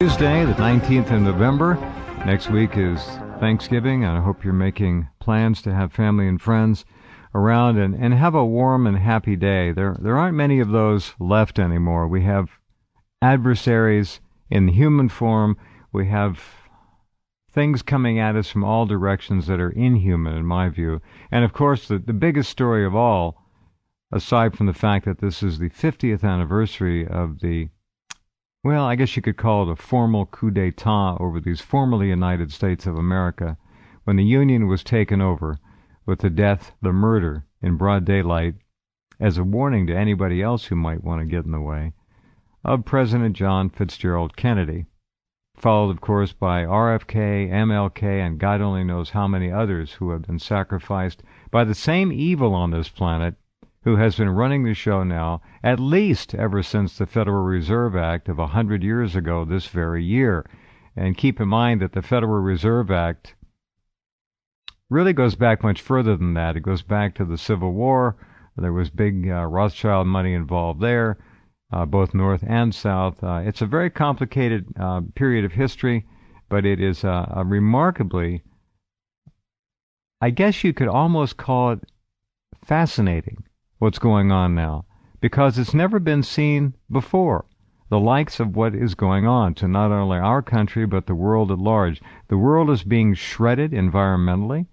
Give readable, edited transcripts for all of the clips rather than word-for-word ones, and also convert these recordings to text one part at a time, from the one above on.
Tuesday, the 19th of November. Next week is Thanksgiving, and I hope you're making plans to have family and friends around and have a warm and happy day. There aren't many of those left anymore. We have adversaries in human form. We have things coming at us from all directions that are inhuman, in my view. And, of course, the biggest story of all, aside from the fact that this is the 50th anniversary of the, well, I guess you could call it a formal coup d'etat over these formerly United States of America, when the Union was taken over with the death, the murder, in broad daylight, as a warning to anybody else who might want to get in the way, of President John Fitzgerald Kennedy, followed, of course, by RFK, MLK, and God only knows how many others who have been sacrificed by the same evil on this planet who has been running the show now, at least ever since the Federal Reserve Act of 100 years ago this very year. And keep in mind that the Federal Reserve Act really goes back much further than that. It goes back to the Civil War. There was big Rothschild money involved there, both North and South. It's a very complicated period of history, but it is a remarkably, I guess you could almost call it fascinating, what's going on now, because it's never been seen before, the likes of what is going on to not only our country but the world at large. The world is being shredded environmentally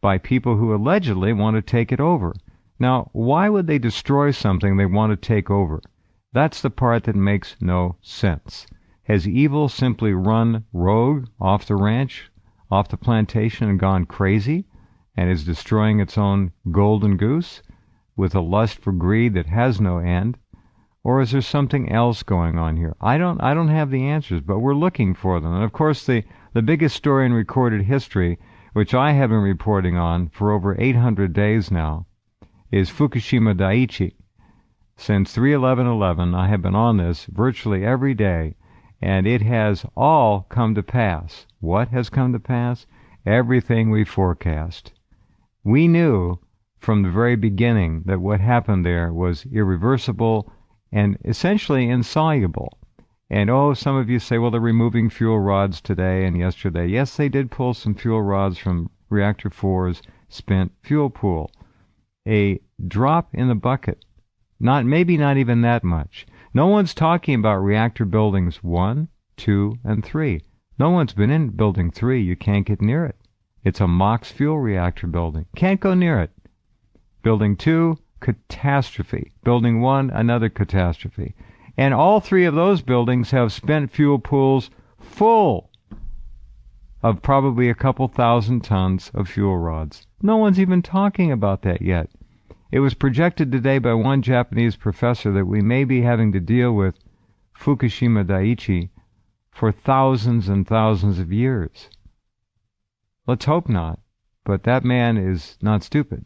by people who allegedly want to take it over. Now, why would they destroy something they want to take over? That's the part that makes no sense. Has evil simply run rogue off the ranch, off the plantation, and gone crazy, and is destroying its own golden goose with a lust for greed that has no end? Or is there something else going on here? I don't have the answers, but we're looking for them. And of course, the biggest story in recorded history, which I have been reporting on for over 800 days now, is Fukushima Daiichi. Since 3/11/11, I have been on this virtually every day, and it has all come to pass. What has come to pass? Everything we forecast. We knew from the very beginning that what happened there was irreversible and essentially insoluble. And some of you say, well, they're removing fuel rods today and yesterday. Yes, they did pull some fuel rods from Reactor 4's spent fuel pool. A drop in the bucket. Maybe not even that much. No one's talking about reactor buildings 1, 2, and 3. No one's been in building 3. You can't get near it. It's a MOX fuel reactor building. Can't go near it. Building 2, catastrophe. Building 1, another catastrophe. And all three of those buildings have spent fuel pools full of probably a couple thousand tons of fuel rods. No one's even talking about that yet. It was projected today by one Japanese professor that we may be having to deal with Fukushima Daiichi for thousands and thousands of years. Let's hope not, but that man is not stupid.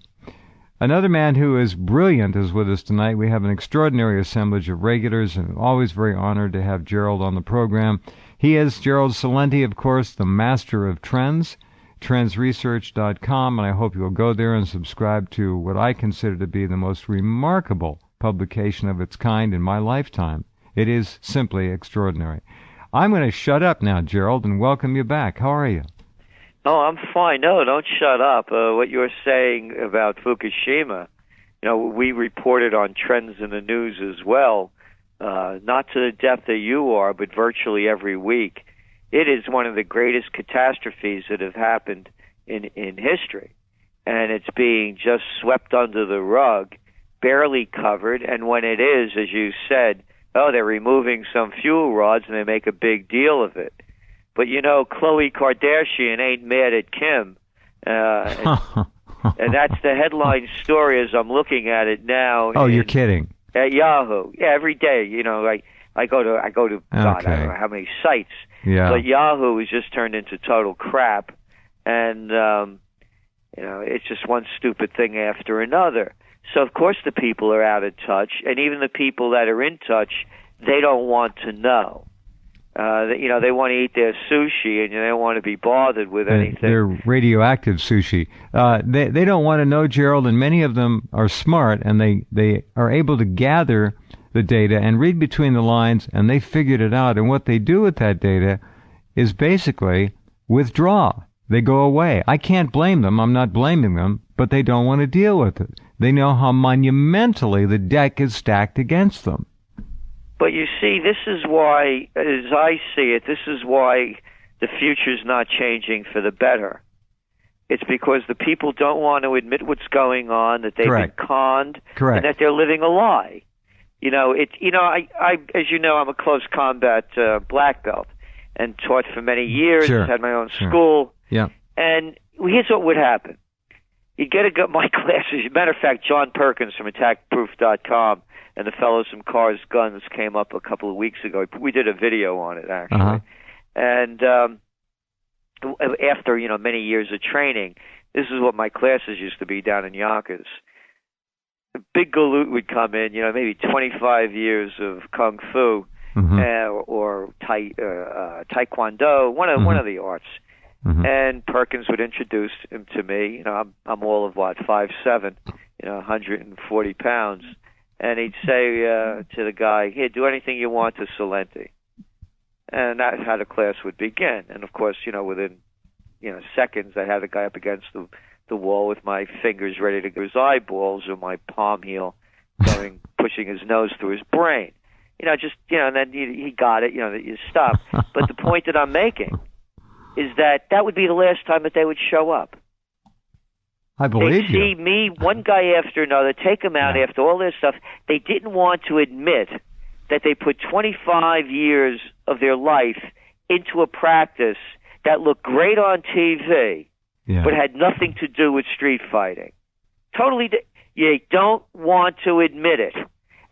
Another man who is brilliant is with us tonight. We have an extraordinary assemblage of regulars, and always very honored to have Gerald on the program. He is Gerald Celente, of course, the master of trends, TrendsResearch.com, and I hope you'll go there and subscribe to what I consider to be the most remarkable publication of its kind in my lifetime. It is simply extraordinary. I'm going to shut up now, Gerald, and welcome you back. How are you? Oh, I'm fine. No, don't shut up. What you were saying about Fukushima, we reported on trends in the news as well, not to the depth that you are, but virtually every week. It is one of the greatest catastrophes that have happened in history, and it's being just swept under the rug, barely covered, and when it is, as you said, they're removing some fuel rods and they make a big deal of it. But, Khloe Kardashian ain't mad at Kim. And that's the headline story as I'm looking at it now. Oh, you're kidding. At Yahoo. Yeah, every day, I go to God, I don't know how many sites. Yeah. But Yahoo has just turned into total crap. And, it's just one stupid thing after another. So, of course, the people are out of touch. And even the people that are in touch, they don't want to know. They want to eat their sushi, and they don't want to be bothered with anything. Their radioactive sushi. They don't want to know, Gerald, and many of them are smart, and they are able to gather the data and read between the lines, and they figured it out. And what they do with that data is basically withdraw. They go away. I can't blame them. I'm not blaming them, but they don't want to deal with it. They know how monumentally the deck is stacked against them. But you see, this is why, as I see it, this is why the future's not changing for the better. It's because the people don't want to admit what's going on, that they've been conned, and that they're living a lie. I as you know, I'm a close combat black belt and taught for many years. Had my own school. Yeah. And here's what would happen. You get my classes. As a matter of fact, John Perkins from attackproof.com and the Fellows from Cars Guns came up a couple of weeks ago. We did a video on it, actually. Uh-huh. And after, many years of training, this is what my classes used to be down in Yonkers. A big galoot would come in, maybe 25 years of Kung Fu or Taekwondo, one of the arts. Mm-hmm. And Perkins would introduce him to me. I'm all of 5'7", 140 pounds. And he'd say to the guy, "Here, do anything you want to Gcelente." And that's how the class would begin. And of course, within seconds, I had the guy up against the wall with my fingers ready to go his eyeballs or my palm heel pushing his nose through his brain. And then he got it. You stop. But the point that I'm making is that would be the last time that they would show up. I believe They'd see me, one guy after another, take them out after all this stuff. They didn't want to admit that they put 25 years of their life into a practice that looked great on TV, but had nothing to do with street fighting. Totally, you don't want to admit it.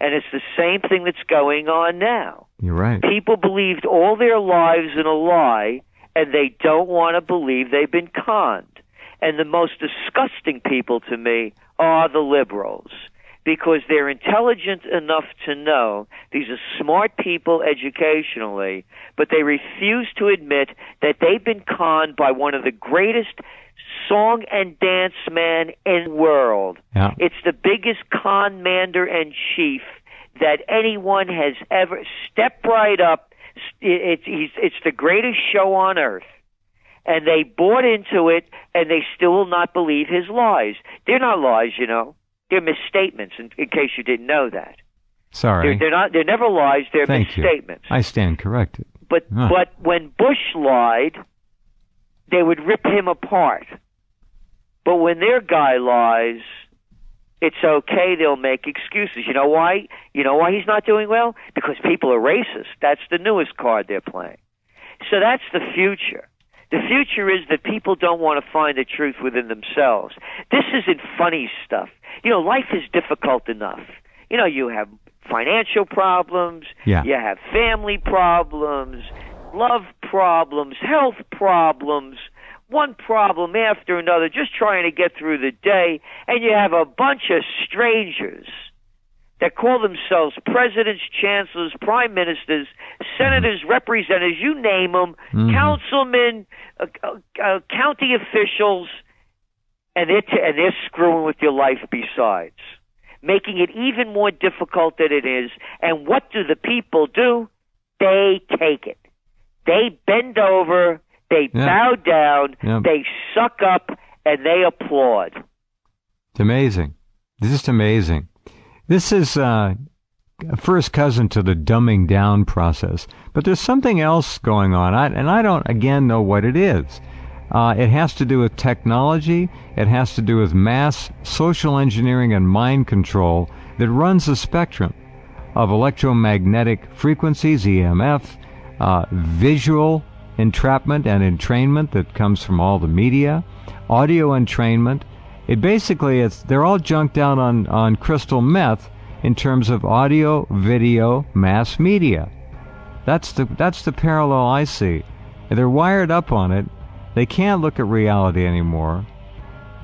And it's the same thing that's going on now. You're right. People believed all their lives in a lie, and they don't want to believe they've been conned. And the most disgusting people to me are the liberals, because they're intelligent enough to know these are smart people educationally, but they refuse to admit that they've been conned by one of the greatest song and dance men in the world. Yeah. It's the biggest commander in chief that anyone has ever. Step right up. It's the greatest show on earth. And they bought into it, and they still will not believe his lies. They're not lies, They're misstatements, in case you didn't know that. Sorry. They're never lies, they're Thank misstatements. You. I stand corrected. But when Bush lied, they would rip him apart. But when their guy lies, it's okay, they'll make excuses. You know why? You know why he's not doing well? Because people are racist. That's the newest card they're playing. So that's the future. The future is that people don't want to find the truth within themselves. This isn't funny stuff. Life is difficult enough. You have financial problems, you have family problems, love problems, health problems, one problem after another, just trying to get through the day, and you have a bunch of strangers that call themselves presidents, chancellors, prime ministers, senators, representatives, you name them, councilmen, county officials, and they're screwing with your life besides, making it even more difficult than it is. And what do the people do? They take it. They bend over, they bow down, they suck up, and they applaud. It's amazing. This is amazing. This is a first cousin to the dumbing down process. But there's something else going on, and I don't, again, know what it is. It has to do with technology. It has to do with mass social engineering and mind control that runs a spectrum of electromagnetic frequencies, EMF, visual entrapment and entrainment that comes from all the media, audio entrainment. It basically, they're all junked out on crystal meth in terms of audio, video, mass media. That's the parallel I see. They're wired up on it. They can't look at reality anymore.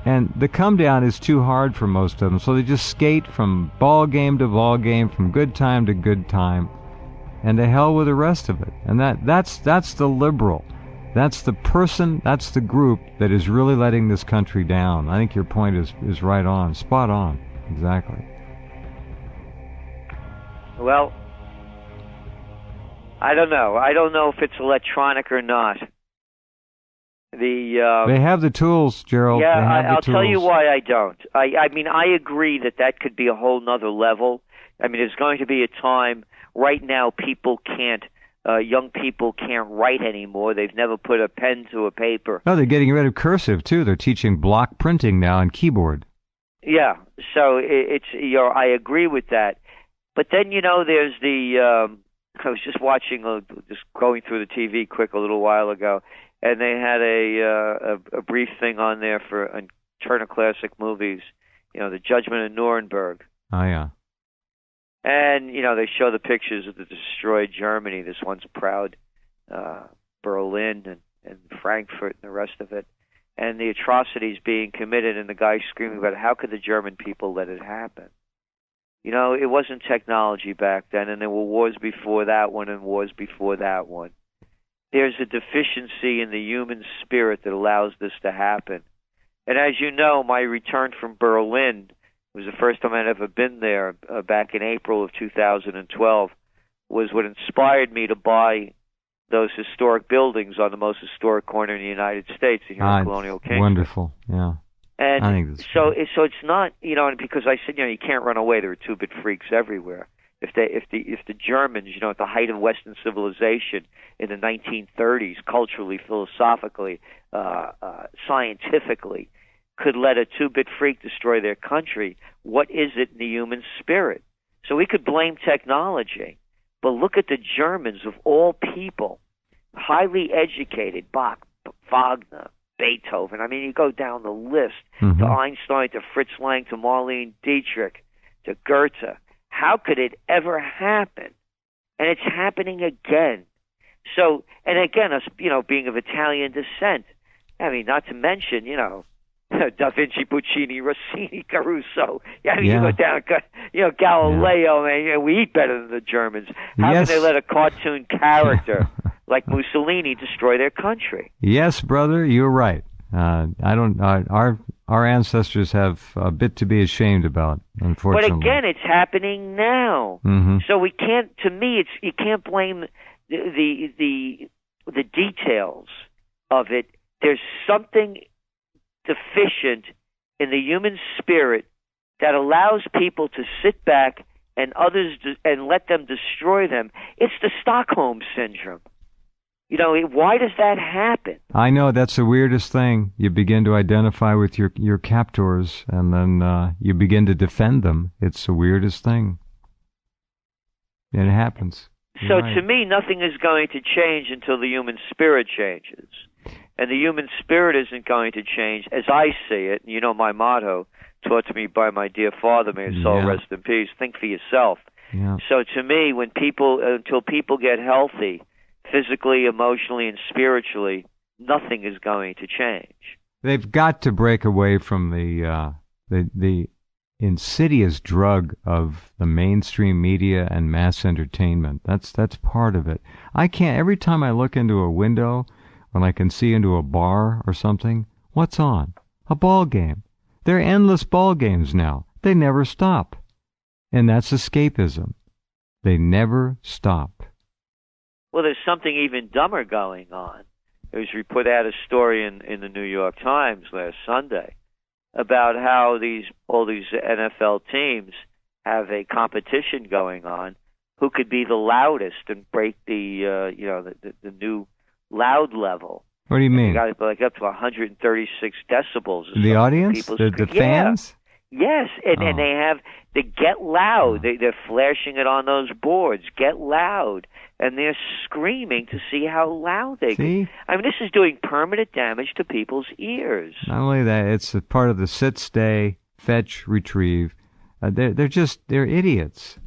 And the come down is too hard for most of them, so they just skate from ball game to ball game, from good time to good time, and to hell with the rest of it. And that's the liberal. That's the person, that's the group that is really letting this country down. I think your point is right on, spot on, exactly. Well, I don't know. I don't know if it's electronic or not. They have the tools, Gerald. Yeah, they have I'll the tools. tell you why I don't. I mean, I agree that could be a whole nother level. I mean, there's going to be a time. Right now, people can't. Young people can't write anymore. They've never put a pen to a paper. No, they're getting rid of cursive too. They're teaching block printing now on keyboard. Yeah, so it's I agree with that. But then there's the. I was just watching, just going through the TV quick a little while ago, and they had a brief thing on there for Turner Classic Movies. The Judgment of Nuremberg. Oh yeah. And, they show the pictures of the destroyed Germany, this once proud Berlin and Frankfurt and the rest of it, and the atrocities being committed, and the guy screaming about how could the German people let it happen? It wasn't technology back then, and there were wars before that one and wars before that one. There's a deficiency in the human spirit that allows this to happen. And as you know, my return from Berlin was the first time I'd ever been there back in April of 2012, was what inspired me to buy those historic buildings on the most historic corner in the United States, here in Colonial Kingston. Wonderful, yeah. And I think so it's not, because I said, you can't run away. There are two-bit freaks everywhere. If the Germans, at the height of Western civilization in the 1930s, culturally, philosophically, scientifically, could let a two-bit freak destroy their country, what is it in the human spirit? So we could blame technology, but look at the Germans of all people, highly educated, Bach, Wagner, Beethoven. I mean, you go down the list, to Einstein, to Fritz Lang, to Marlene Dietrich, to Goethe. How could it ever happen? And it's happening again. So, and again, us, being of Italian descent, I mean, not to mention, Da Vinci, Puccini, Rossini, Caruso. Yeah, I mean, you go down, Galileo, man, we eat better than the Germans. How can they let a cartoon character like Mussolini destroy their country? Yes, brother, you're right. Our ancestors have a bit to be ashamed about, unfortunately. But again, it's happening now. So we can't. To me, you can't blame the details of it. There's something deficient in the human spirit that allows people to sit back and others and let them destroy them. It's the Stockholm syndrome. Why does that happen? I know, that's the weirdest thing. You begin to identify with your captors, and then you begin to defend them. It's the weirdest thing. And it happens. So to me, nothing is going to change until the human spirit changes. And the human spirit isn't going to change, as I see it. My motto, taught to me by my dear father, may his soul rest in peace, think for yourself. Yeah. So to me, until people get healthy, physically, emotionally, and spiritually, nothing is going to change. They've got to break away from the insidious drug of the mainstream media and mass entertainment. That's part of it. I can't. Every time I look into a window, when I can see into a bar or something, what's on? A ball game. There are endless ball games now. They never stop. And that's escapism. They never stop. Well, there's something even dumber going on. There was put out a story in the New York Times last Sunday about how all these NFL teams have a competition going on who could be the loudest and break the new loud level. What do you mean? You got up to 136 decibels. The audience? The fans? Yes, and they have the Get Loud. They're flashing it on those boards. Get Loud. And they're screaming to see how loud they can. I mean, this is doing permanent damage to people's ears. Not only that, it's a part of the sit, stay, fetch, retrieve. They're idiots.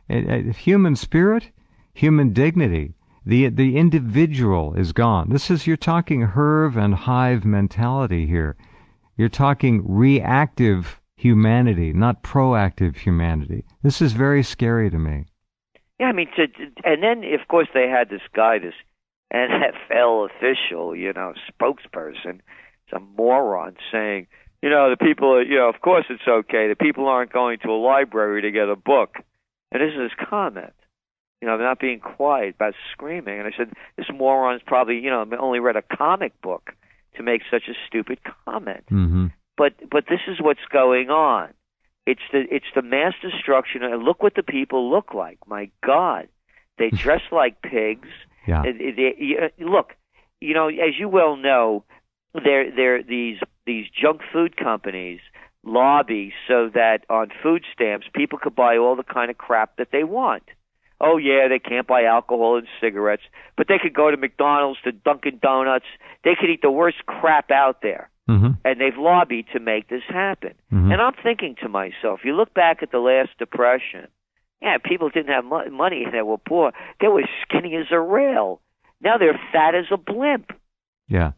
Human spirit, human dignity. The individual is gone. You're talking herd and hive mentality here. You're talking reactive humanity, not proactive humanity. This is very scary to me. Yeah, I mean, and then, of course, they had this guy, this NFL official, spokesperson, some moron saying, the people, of course it's okay. The people aren't going to a library to get a book. And this is his comment. Not being quiet, about screaming. And I said, this moron's probably, only read a comic book to make such a stupid comment. Mm-hmm. But this is what's going on. It's the mass destruction. And look what the people look like. My God, they dress like pigs. Yeah. Look, as you well know, these junk food companies lobby so that on food stamps people could buy all the kind of crap that they want. Oh yeah, they can't buy alcohol and cigarettes, but they could go to McDonald's, to Dunkin' Donuts. They could eat the worst crap out there. Mm-hmm. And they've lobbied to make this happen. Mm-hmm. And I'm thinking to myself, you look back at the last Depression, people didn't have money and they were poor. They were skinny as a rail. Now they're fat as a blimp. Yeah.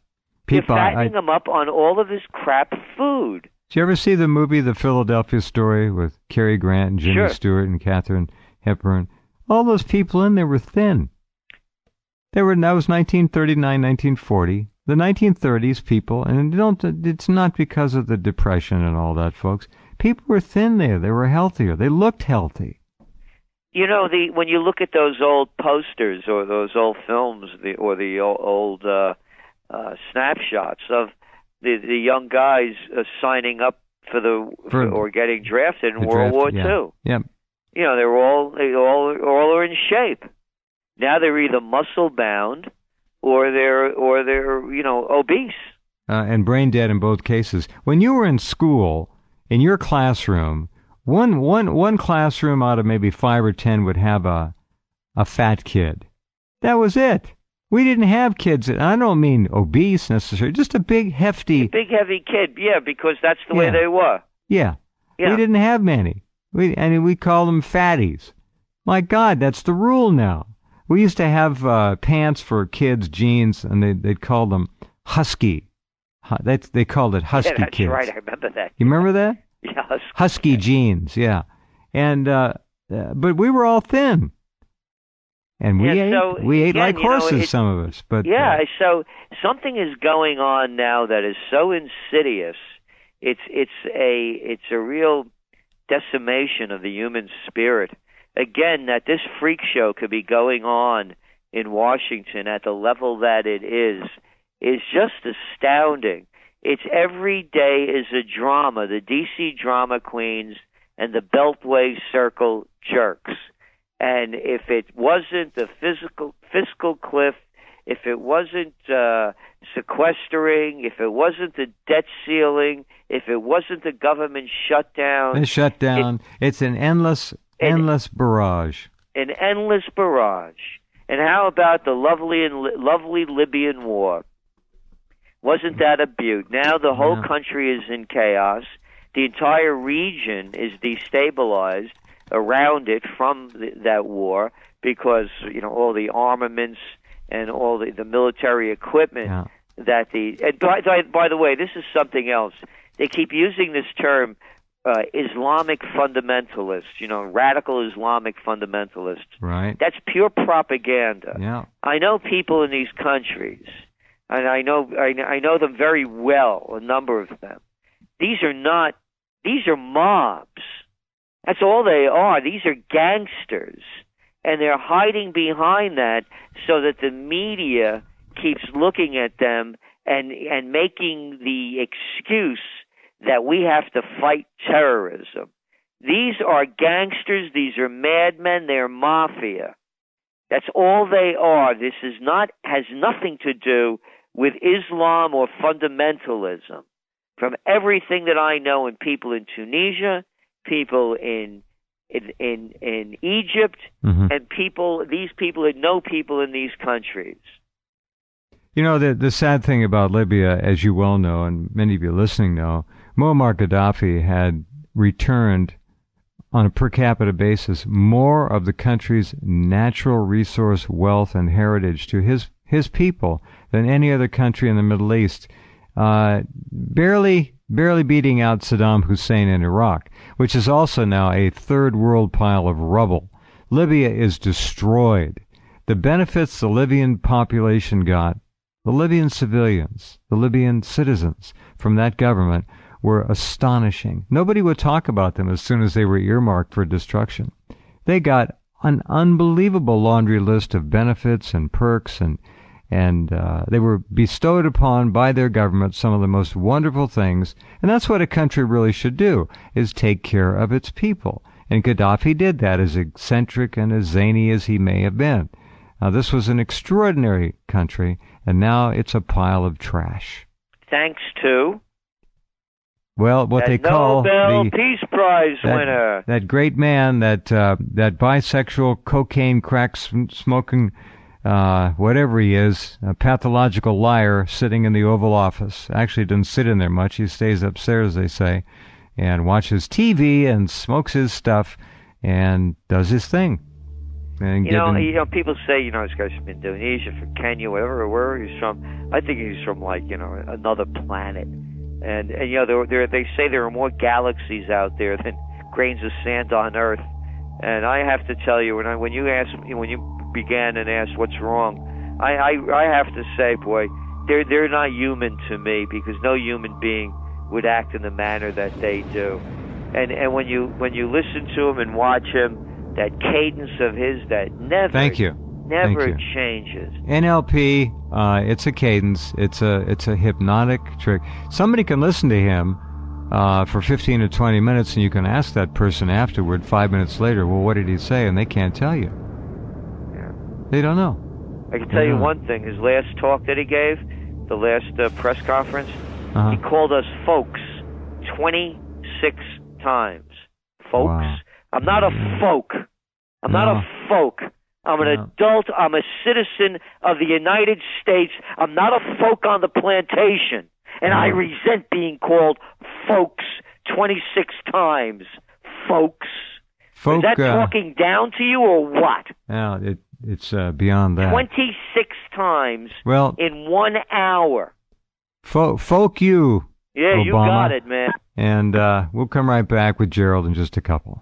You're fattening them up on all of this crap food. Did you ever see the movie The Philadelphia Story with Cary Grant and Jimmy Stewart and Katharine Hepburn? All those people in there were thin. That was 1939, 1940. The 1930s people, and it's not because of the Depression and all that, folks. People were thin there. They were healthier. They looked healthy. When you look at those old posters or those old films, or the old snapshots of the young guys signing up or getting drafted in World War II. Yep. They all are in shape. Now they're either muscle bound or they're obese. And brain dead in both cases. When you were in school, in your classroom, one classroom out of maybe 5 or 10 would have a fat kid. That was it. We didn't have kids. I don't mean obese necessarily, just a big, hefty... heavy kid, because that's the way they were. Yeah. We didn't have many. We call them fatties. My God, that's the rule now. We used to have pants for kids, jeans, and they'd call them husky. They called it husky that's kids. Right, I remember that. You remember that? Yeah, husky jeans, yeah. And but we were all thin. And we ate like horses, some of us. But so something is going on now that is so insidious. It's a real decimation of the human spirit. Again, that this freak show could be going on in Washington at the level that it is just astounding. It's every day is a drama. The DC drama queens and the Beltway Circle jerks. And if it wasn't the fiscal cliff, if it wasn't sequestering, if it wasn't the debt ceiling, if it wasn't the government shutdown... It's an endless barrage. An endless barrage. And how about the lovely Libyan war? Wasn't that a beaut? Now the whole country is in chaos. The entire region is destabilized around it from that war because all the armaments and all the military equipment that and by the way, this is something else. They keep using this term Islamic fundamentalists, radical Islamic fundamentalists. Right. That's pure propaganda. Yeah. I know people in these countries, and I know them very well, a number of them. These are mobs. That's all they are. These are gangsters. And they're hiding behind that so that the media keeps looking at them and making the excuse that we have to fight terrorism. These are gangsters. These are madmen. They're mafia. That's all they are. This has nothing to do with Islam or fundamentalism. From everything that I know, in people in Tunisia, people in Egypt, and these people that know people in these countries. The sad thing about Libya, as you well know, and many of you listening know, Muammar Gaddafi had returned on a per capita basis more of the country's natural resource wealth and heritage to his people than any other country in the Middle East, barely beating out Saddam Hussein in Iraq, which is also now a third world pile of rubble. Libya is destroyed. The benefits the Libyan population got, the Libyan civilians, the Libyan citizens from that government, were astonishing. Nobody would talk about them as soon as they were earmarked for destruction. They got an unbelievable laundry list of benefits and perks, and they were bestowed upon by their government some of the most wonderful things. And that's what a country really should do, is take care of its people. And Gaddafi did that, as eccentric and as zany as he may have been. Now, this was an extraordinary country, and now it's a pile of trash. Thanks to... Well, what they call Nobel Peace Prize winner. That great man, that bisexual, cocaine, crack smoking, whatever he is, a pathological liar sitting in the Oval Office. Actually doesn't sit in there much. He stays upstairs, they say, and watches TV and smokes his stuff and does his thing. And people say, this guy's from Indonesia, from Kenya, wherever he's from. I think he's from, another planet. And they say there are more galaxies out there than grains of sand on Earth. And I have to tell you, when you began and asked what's wrong, I have to say, boy, they're not human to me, because no human being would act in the manner that they do. And when you listen to him and watch him, that cadence of his that never changes. NLP, it's a cadence. It's a hypnotic trick. Somebody can listen to him for 15 to 20 minutes, and you can ask that person afterward, 5 minutes later, well, what did he say? And they can't tell you. Yeah. They don't know. I can tell you one thing. His last talk that he gave, the last press conference, he called us folks 26 times. Folks. Wow. I'm not a folk. I'm not a folk. I'm an adult. I'm a citizen of the United States. I'm not a folk on the plantation. And I resent being called folks 26 times. Folks. Is that talking down to you or what? No, it's beyond that. 26 times in 1 hour. Folk you, Yeah, Obama. You got it, man. And we'll come right back with Gerald in just a couple.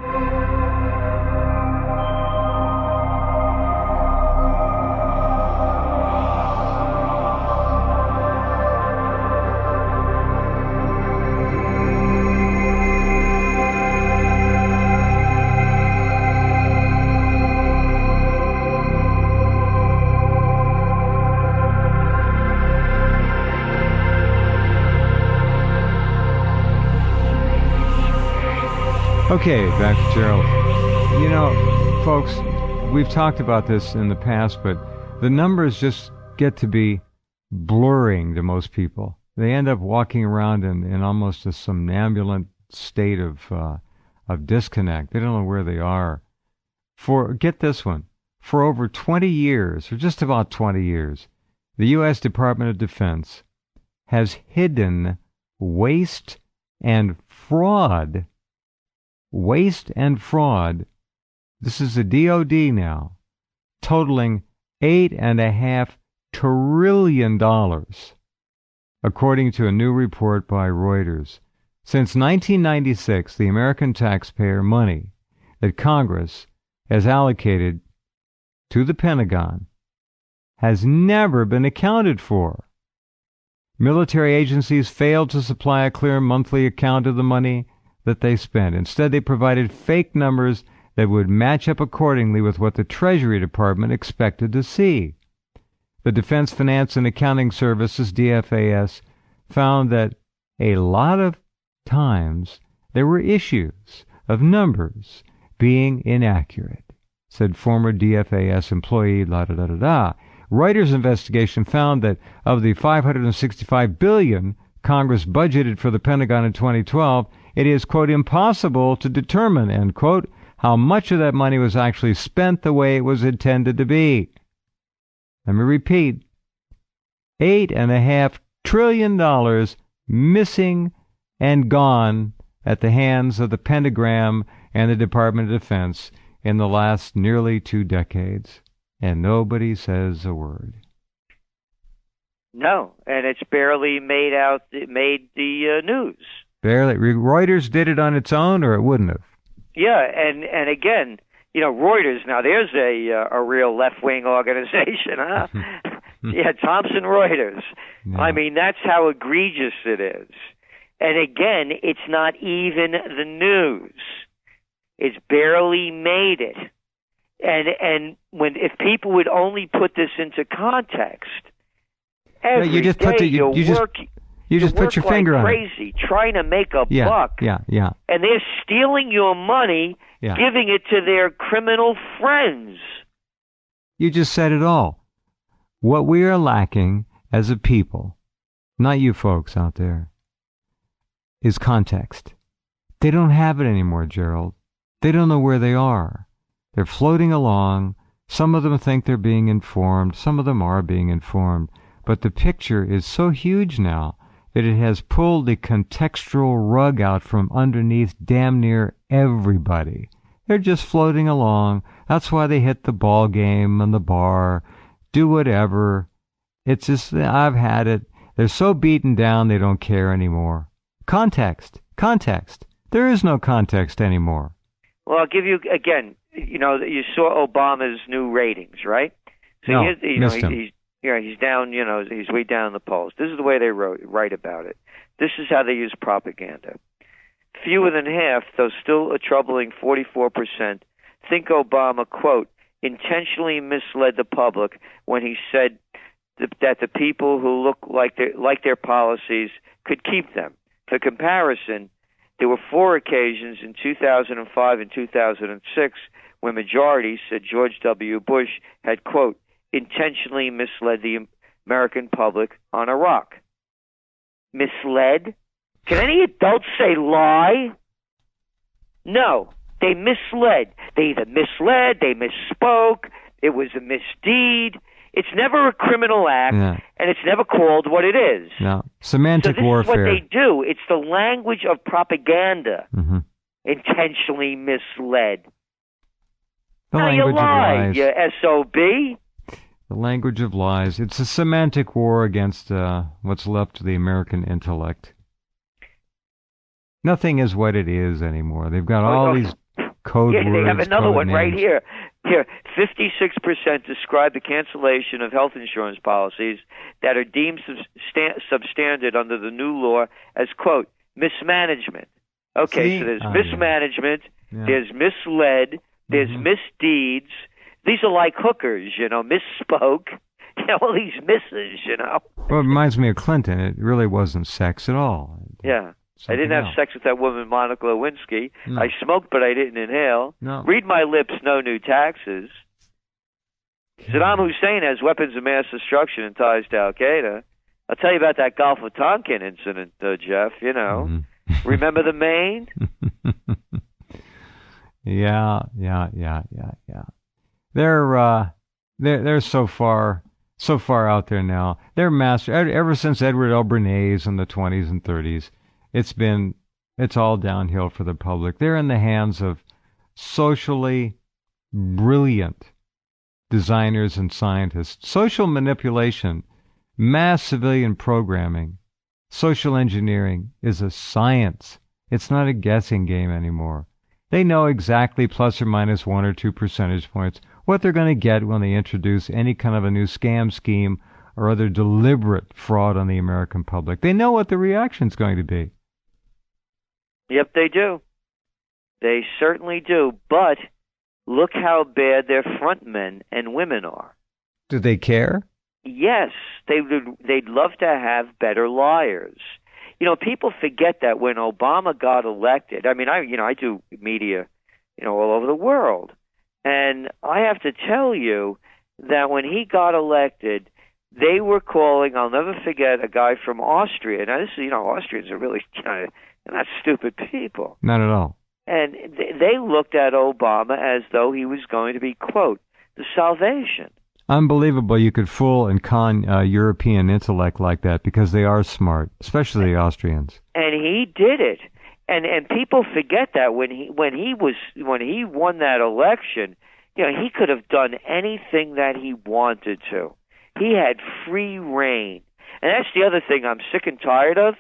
Okay, back to Gerald. Folks, we've talked about this in the past, but the numbers just get to be blurring to most people. They end up walking around in almost a somnambulant state of disconnect. They don't know where they are. Get this one. For over 20 years, or just about 20 years, the U.S. Department of Defense has hidden waste and fraud. Waste and fraud, this is the DOD now, totaling $8.5 trillion, according to a new report by Reuters. Since 1996, the American taxpayer money that Congress has allocated to the Pentagon has never been accounted for. Military agencies failed to supply a clear monthly account of the money that they spent. Instead, they provided fake numbers that would match up accordingly with what the Treasury Department expected to see. The Defense Finance and Accounting Services, DFAS, found that a lot of times there were issues of numbers being inaccurate, said former DFAS employee, la-da-da-da-da. Reuters' investigation found that of the $565 billion Congress budgeted for the Pentagon in 2012, it is, quote, impossible to determine, end quote, how much of that money was actually spent the way it was intended to be. Let me repeat, $8.5 trillion missing and gone at the hands of the Pentagon and the Department of Defense in the last nearly 2 decades, and nobody says a word. No, and it's barely made the news. Barely. Reuters did it on its own, or it wouldn't have. Yeah, and again, Reuters. Now, there's a real left-wing organization, huh? Yeah, Thomson Reuters. No. I mean, that's how egregious it is. And again, it's not even the news. It's barely made it. And if people would only put this into context, every you just day put you just put your finger on it. Crazy, trying to make a buck. Yeah. And they're stealing your money, giving it to their criminal friends. You just said it all. What we are lacking as a people, not you folks out there, is context. They don't have it anymore, Gerald. They don't know where they are. They're floating along. Some of them think they're being informed. Some of them are being informed. But the picture is so huge now that it has pulled the contextual rug out from underneath damn near everybody. They're just floating along. That's why they hit the ball game and the bar, do whatever. It's just, I've had it. They're so beaten down they don't care anymore. Context. There is no context anymore. Well, I'll give you, again, you saw Obama's new ratings, right? So no, missed him. He's down, he's way down in the polls. This is the way they write about it. This is how they use propaganda. Fewer than half, though still a troubling 44%, think Obama, quote, intentionally misled the public when he said that the people who look like their policies could keep them. For comparison, there were 4 occasions in 2005 and 2006 when majorities said George W. Bush had, quote, intentionally misled the American public on Iraq. Misled? Can any adult say lie? No, they misled. They either misled, they misspoke, it was a misdeed. It's never a criminal act, and it's never called what it is. No. Semantic warfare. So this is what they do. It's the language of propaganda. Mm-hmm. Intentionally misled. The language you lie, of lies. you SOB. The language of lies. It's a semantic war against what's left of the American intellect. Nothing is what it is anymore. They've got all these code words. They have another one names. right here. Here, 56% describe the cancellation of health insurance policies that are deemed substandard under the new law as, quote, mismanagement. Okay, so there's mismanagement, there's misled, there's misdeeds. These are like hookers, misspoke. All these misses, Well, it reminds me of Clinton. It really wasn't sex at all. Yeah. I didn't have sex with that woman, Monica Lewinsky. No. I smoked, but I didn't inhale. No. Read my lips, no new taxes. Saddam Hussein has weapons of mass destruction and ties to Al-Qaeda. I'll tell you about that Gulf of Tonkin incident, Jeff, Mm-hmm. Remember the Maine? Yeah. They're so far out there now. They're master. Ever since Edward L. Bernays in the 20s and 30s, it's all downhill for the public. They're in the hands of socially brilliant designers and scientists. Social manipulation, mass civilian programming, social engineering is a science. It's not a guessing game anymore. They know exactly plus or minus 1 or 2 percentage points what they're going to get when they introduce any kind of a new scam scheme or other deliberate fraud on the American public. They know what the reaction's going to be. Yep, they do. They certainly do. But look how bad their front men and women are. Do they care? Yes, they'd love to have better liars. People forget that when Obama got elected. I mean, I do media, all over the world, and I have to tell you that when he got elected, they were calling. I'll never forget a guy from Austria. Now, this is, Austrians are really they're not stupid people. Not at all. And they looked at Obama as though he was going to be, quote, the salvation. Unbelievable you could fool and con European intellect like that because they are smart, especially the Austrians. And he did it. And people forget that when he won that election, he could have done anything that he wanted to. He had free reign. And that's the other thing I'm sick and tired of,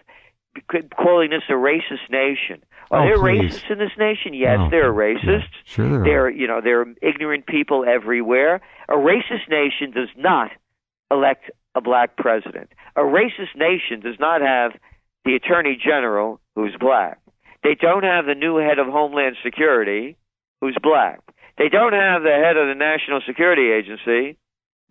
calling this a racist nation. Are there racists in this nation? Yes, there are racists. Yeah, sure there are. There are ignorant people everywhere. A racist nation does not elect a black president. A racist nation does not have the attorney general who's black. They don't have the new head of Homeland Security who's black. They don't have the head of the National Security Agency,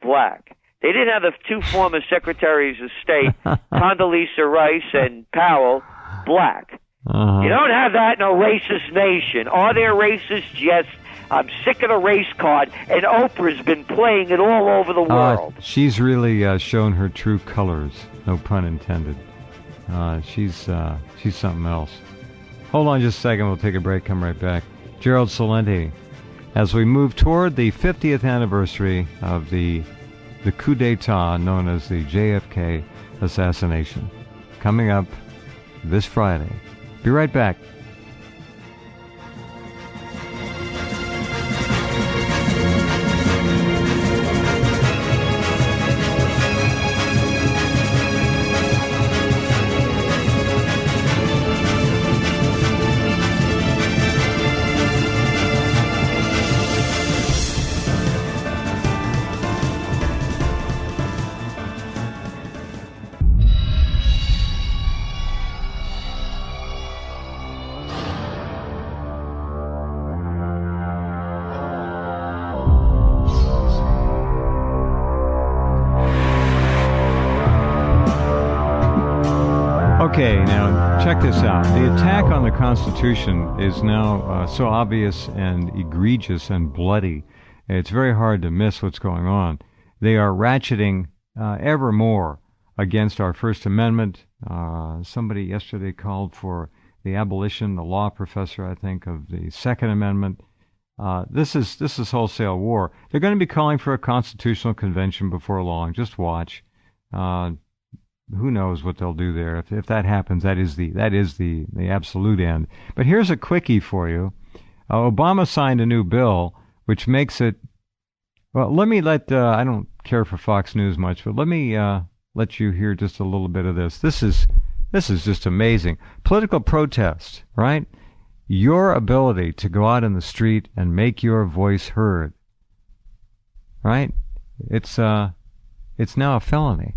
black. They didn't have the two former Secretaries of State, Condoleezza Rice and Powell, black. You don't have that in a racist nation. Are there racists? Yes. I'm sick of the race card, and Oprah's been playing it all over the world. She's really shown her true colors, no pun intended. She's something else. Hold on just a second. We'll take a break. Come right back. Gerald Celente, as we move toward the 50th anniversary of the coup d'etat known as the JFK assassination, coming up this Friday. Be right back. Okay, now check this out. The attack on the Constitution is now so obvious and egregious and bloody. It's very hard to miss what's going on. They are ratcheting ever more against our First Amendment. Somebody yesterday called for the abolition, the law professor, I think, of the Second Amendment. This is wholesale war. They're going to be calling for a constitutional convention before long. Just watch. Who knows what they'll do there? If that happens, that is the absolute end. But here's a quickie for you. Obama signed a new bill which makes it. Well, let me I don't care for Fox News much, but let me let you hear just a little bit of this. This is just amazing. Political protest, right? Your ability to go out in the street and make your voice heard, right? It's now a felony.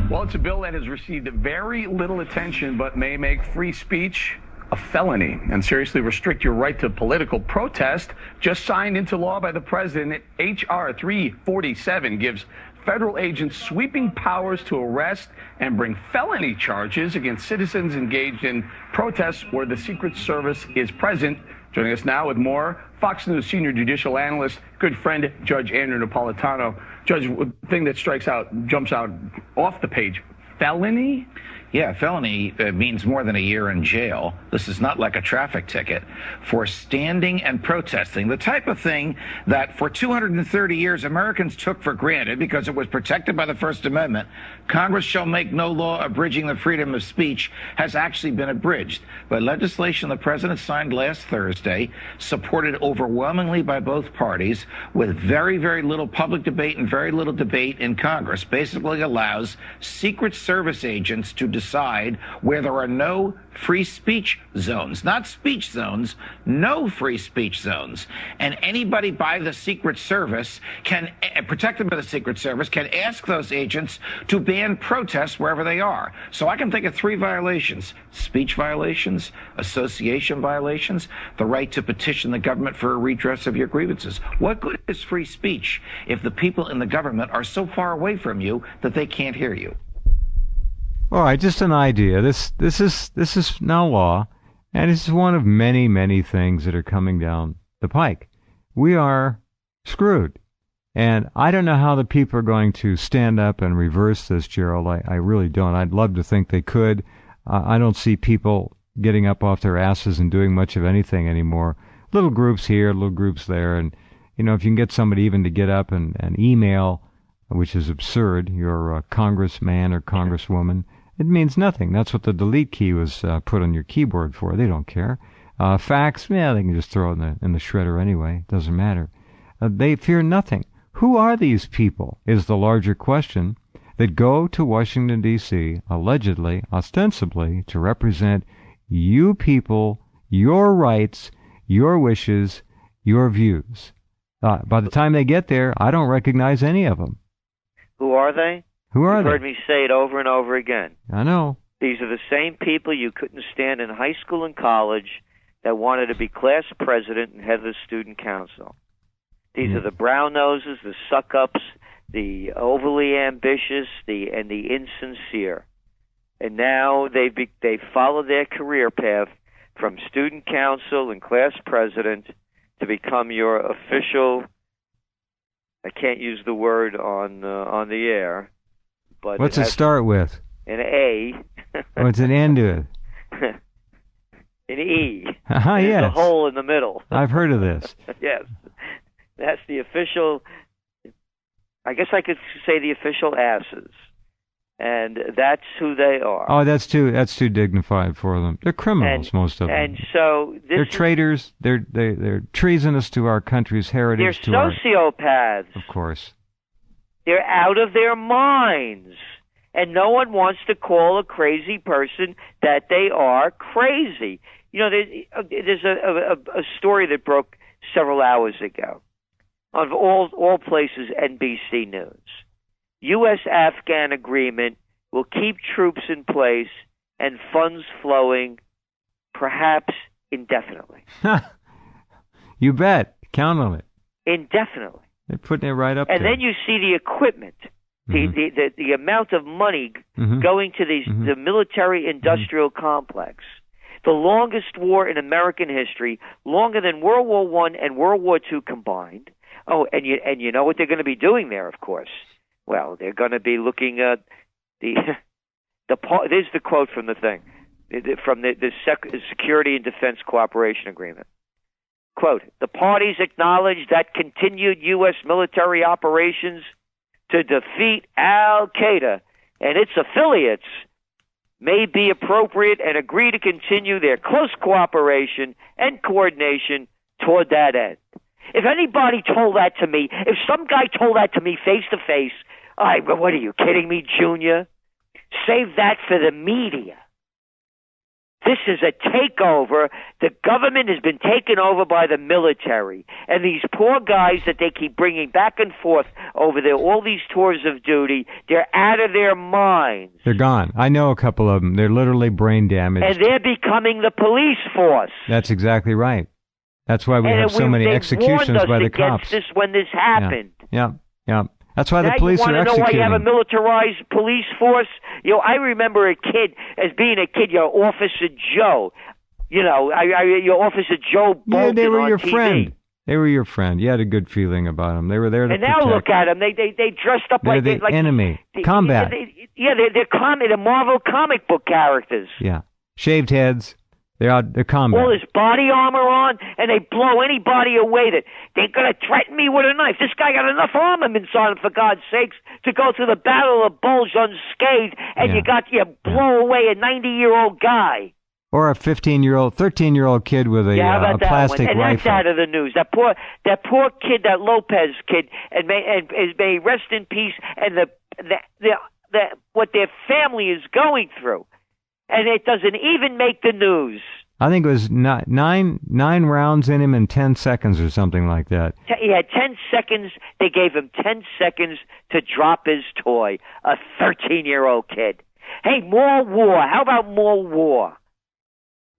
Well, it's a bill that has received very little attention, but may make free speech a felony and seriously restrict your right to political protest. Just signed into law by the president, H.R. 347 gives federal agents sweeping powers to arrest and bring felony charges against citizens engaged in protests where the Secret Service is present. Joining us now with more, Fox News senior judicial analyst, good friend, Judge Andrew Napolitano. Judge, the thing that jumps out off the page, felony? Yeah, felony means more than a year in jail. This is not like a traffic ticket. For standing and protesting, the type of thing that for 230 years Americans took for granted because it was protected by the First Amendment, Congress shall make no law abridging the freedom of speech, has actually been abridged by legislation the president signed last Thursday, supported overwhelmingly by both parties, with very, very little public debate and very little debate in Congress. Basically allows Secret Service agents to decide where there are no free speech zones, not speech zones, no free speech zones. And anybody by the Secret Service protected by the Secret Service, can ask those agents to ban protests wherever they are. So I can think of 3 violations: speech violations, association violations, the right to petition the government for a redress of your grievances. What good is free speech if the people in the government are so far away from you that they can't hear you? All right, just an idea. This is now law, and it's one of many, many things that are coming down the pike. We are screwed, and I don't know how the people are going to stand up and reverse this, Gerald. I really don't. I'd love to think they could. I don't see people getting up off their asses and doing much of anything anymore. Little groups here, little groups there, and if you can get somebody even to get up and email, which is absurd, your congressman or congresswoman, it means nothing. That's what the delete key was put on your keyboard for. They don't care. Fax, they can just throw it in the shredder anyway. It doesn't matter. They fear nothing. Who are these people, is the larger question, that go to Washington, D.C., allegedly, ostensibly, to represent you people, your rights, your wishes, your views. By the time they get there, I don't recognize any of them. Who are they? Who are You've they? heard me say it over and over again. I know. These are the same people you couldn't stand in high school and college that wanted to be class president and head of the student council. These are the brown noses, the suck-ups, the overly ambitious, and the insincere. And now they follow their career path from student council and class president to become your official. I can't use the word on the air, but what's it start with? An A. What's an N to it? An E. Yes. A hole in the middle. I've heard of this. Yes. That's the official, I guess I could say the official asses. And that's who they are. Oh, that's too dignified for them. They're criminals, most of them. And so they're traitors. They're treasonous to our country's heritage. They're sociopaths. Of course. They're out of their minds. And no one wants to call a crazy person that they are crazy. You know, there's a story that broke several hours ago. Of all places, NBC News. U.S.-Afghan agreement will keep troops in place and funds flowing, perhaps indefinitely. You bet. Count on it. Indefinitely. They're putting it right up there. And then you see the equipment, the amount of money going to the military-industrial complex. The longest war in American history, longer than World War I and World War II combined. Oh, and you know what they're going to be doing there, of course. Well, they're going to be looking at there's the quote from the thing, from the Security and Defense Cooperation Agreement. Quote, the parties acknowledge that continued U.S. military operations to defeat Al-Qaeda and its affiliates may be appropriate and agree to continue their close cooperation and coordination toward that end. If anybody told that to me, if some guy told that to me face to face, what are you kidding me, Junior? Save that for the media. This is a takeover. The government has been taken over by the military. And these poor guys that they keep bringing back and forth over there, all these tours of duty, they're out of their minds. They're gone. I know a couple of them. They're literally brain damaged. And they're becoming the police force. That's exactly right. That's why we have so many executions by the cops. This when this happened. Yeah. That's why the police are executing. Now you want to know why you have a militarized police force? You know, I remember being a kid, Officer Joe. You know, your Officer Joe Bolton they were your TV. friend. They were your friend. You had a good feeling about them. They were there to protect. And now look at them. They dressed up like the enemy. Combat. They're Marvel comic book characters. Yeah, shaved heads. They're combat. All this body armor on, and they blow anybody away that they're going to threaten me with a knife. This guy got enough armaments on him, for God's sakes, to go through the Battle of Bulge unscathed, and you blow away a 90-year-old guy. Or a 13-year-old kid with a plastic rifle. And that's out of the news. That poor kid, that Lopez kid, and may rest in peace, and what their family is going through. And it doesn't even make the news. I think it was nine rounds in him in 10 seconds or something like that. He had 10 seconds. They gave him 10 seconds to drop his toy. A 13-year-old kid. Hey, more war. How about more war?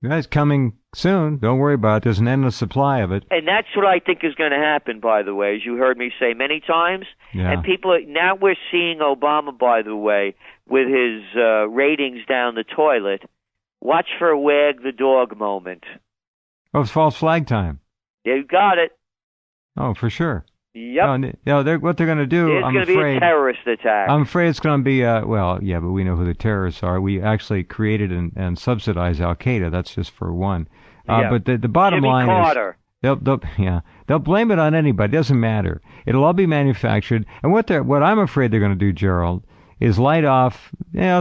That's coming soon. Don't worry about it. There's an endless supply of it. And that's what I think is going to happen, by the way, as you heard me say many times. Yeah. And now we're seeing Obama, by the way, with his ratings down the toilet. Watch for a wag the dog moment. Oh, it's false flag time. You got it. Oh, for sure. Yep. No, what they're going to do, I'm afraid... It's going to be a terrorist attack. I'm afraid it's going to be, but we know who the terrorists are. We actually created and subsidized Al-Qaeda. That's just for one. But the bottom Jimmy line Carter. is... They'll blame it on anybody. It doesn't matter. It'll all be manufactured. And what I'm afraid they're going to do, Gerald, is light off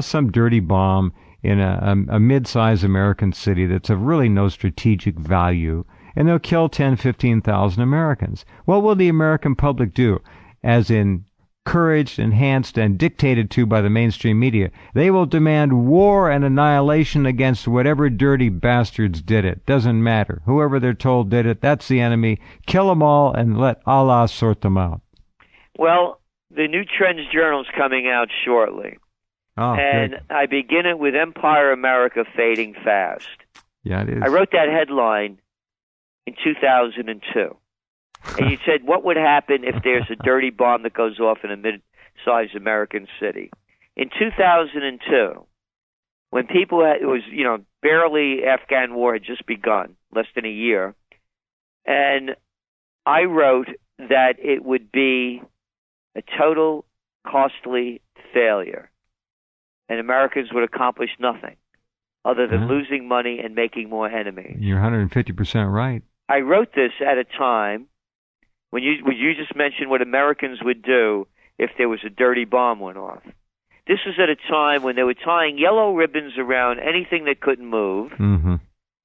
some dirty bomb in a mid-sized American city that's of really no strategic value, and they'll kill 10, 15,000 Americans. What will the American public do? As encouraged, enhanced, and dictated to by the mainstream media, they will demand war and annihilation against whatever dirty bastards did it. Doesn't matter. Whoever they're told did it, that's the enemy. Kill them all and let Allah sort them out. Well, the new TrendsJournal is coming out shortly. Oh, and good. I begin it with Empire America fading fast. Yeah, it is. I wrote that headline in 2002. And you said, what would happen if there's a dirty bomb that goes off in a mid-sized American city? In 2002, when people had, it was, barely Afghan war had just begun, less than a year, and I wrote that it would be a total costly failure, and Americans would accomplish nothing other than losing money and making more enemies. You're 150% right. I wrote this at a time when you just mentioned what Americans would do if there was a dirty bomb went off. This was at a time when they were tying yellow ribbons around anything that couldn't move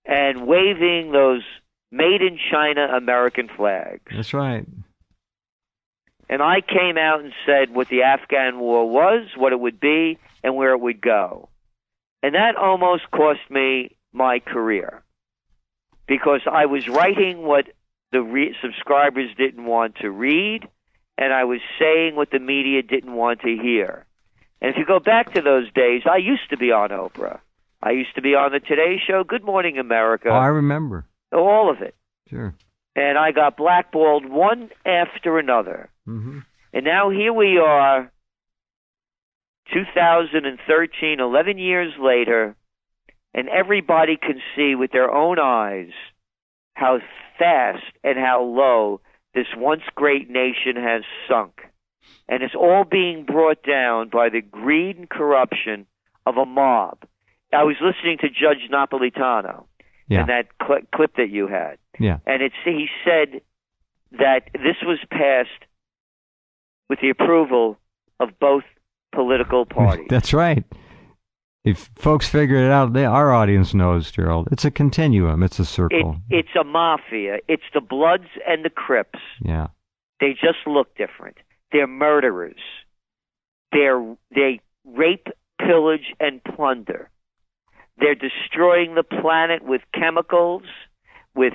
and waving those made-in-China American flags. That's right. And I came out and said what the Afghan war was, what it would be, and where it would go. And that almost cost me my career, because I was writing what the subscribers didn't want to read, and I was saying what the media didn't want to hear. And if you go back to those days, I used to be on Oprah. I used to be on the Today Show, Good Morning America. Oh, I remember. All of it. Sure. And I got blackballed one after another. Mm-hmm. And now here we are, 2013, 11 years later, and everybody can see with their own eyes how fast and how low this once great nation has sunk. And it's all being brought down by the greed and corruption of a mob. I was listening to Judge Napolitano in that clip that you had. Yeah. And he said that this was passed with the approval of both political parties. That's right. If folks figure it out, our audience knows, Gerald. It's a continuum. It's a circle. It's a mafia. It's the Bloods and the Crips. Yeah. They just look different. They're murderers. They rape, pillage, and plunder. They're destroying the planet with chemicals, with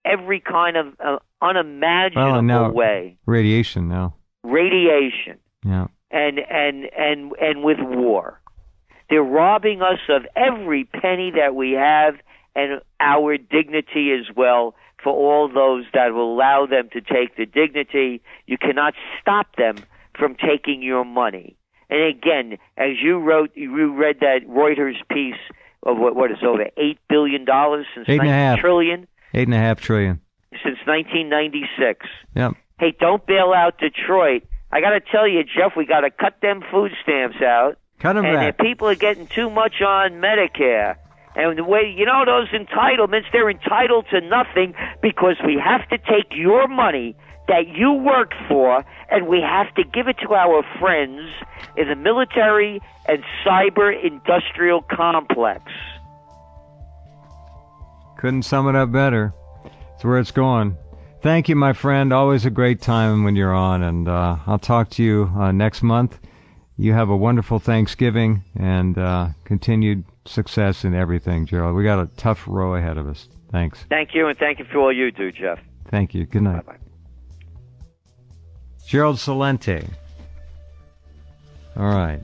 every kind of unimaginable way. Radiation now. Radiation. Yeah. And with war. They're robbing us of every penny that we have and our dignity as well, for all those that will allow them to take the dignity. You cannot stop them from taking your money. And again, as you read that Reuters piece of what is over $8 billion since $8.5 trillion? $8.5 trillion. Since 1996. Yep. Hey, don't bail out Detroit. I got to tell you, Jeff, we got to cut them food stamps out. Cut them back. And people are getting too much on Medicare. And the way, those entitlements, they're entitled to nothing, because we have to take your money that you work for, and we have to give it to our friends in the military and cyber industrial complex. Couldn't sum it up better. It's where it's going. Thank you, my friend. Always a great time when you're on, and I'll talk to you next month. You have a wonderful Thanksgiving and continued success in everything, Gerald. We got a tough row ahead of us. Thanks. Thank you, and thank you for all you do, Jeff. Thank you. Good night. Bye-bye. Gerald Celente. All right.